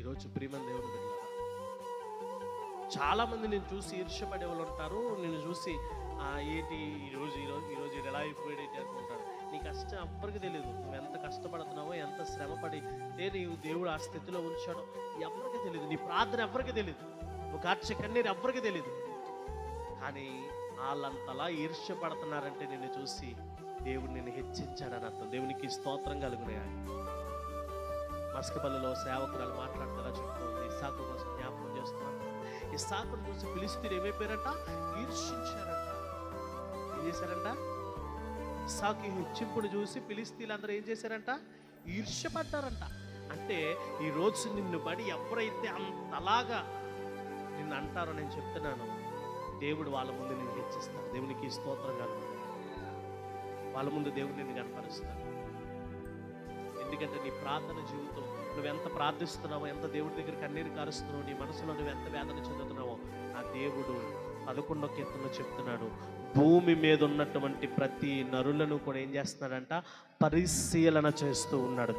ఈరోజు ప్రియమైన దేవుని బిడ్డలారా, చాలామంది నేను చూసి ఈర్ష్యపడే వాళ్ళు ఉంటారు. నేను చూసి ఏంటి ఈరోజు ఈరోజు ఈరోజు ఇది ఎలా అయిపోయాడు ఏంటి అనుకుంటాడు. నీ కష్టం ఎవ్వరికి తెలియదు. నువ్వు ఎంత కష్టపడుతున్నావో, ఎంత శ్రమపడి నీవు దేవుడు ఆ స్థితిలో ఉంచాడో ఎవరికి తెలియదు. నీ ప్రార్థన ఎవరికి తెలియదు. నువ్వు కార్చే కన్నీరు ఎవరికి తెలియదు. కానీ వాళ్ళంతలా ఈర్ష్యపడుతున్నారంటే నిన్ను చూసి దేవుడు నిన్ను హెచ్చించాడని అర్థం. దేవునికి స్తోత్రం కలుగునాయి. మస్కపల్లిలో సేవకురాలు మాట్లాడుతారా చెప్తుంది. ఇస్సాకు కోసం జ్ఞాపకం చేస్తున్నాను. ఇస్సాకును చూసి ఫిలిష్తీయులు ఏమైపోయారంట? ఈర్షించారంట. ఏం చేశారంట? ఇస్సాకు హెచ్చింపును చూసి ఫిలిష్తీయులు అందరూ ఏం చేశారంట? ఈర్ష్యపడ్డారంట. అంటే ఈరోజు నిన్ను బడి ఎవరైతే అంతలాగా నిన్ను అంటారో నేను చెప్తున్నాను, దేవుడు వాళ్ళ ముందు నిన్ను హెచ్చిస్తాడు. దేవునికి స్తోత్రం కలుగుతుంది. వాళ్ళ ముందు దేవుడు నిన్ను కనపరుస్తాడు. ఎందుకంటే నీ ప్రార్థన జీవితం, నువ్వెంత ప్రార్థిస్తున్నావో, ఎంత దేవుడి దగ్గర కన్నీరు కారుస్తున్నావు, నీ మనసులో నువ్వు ఎంత వేదన చెందుతున్నావో ఆ దేవుడు 11వ కీర్తనలో చెప్తున్నాడు, భూమి మీద ఉన్నటువంటి ప్రతి నరులను కూడా ఏం చేస్తున్నాడంట? పరిశీలన చేస్తూ ఉన్నాడు.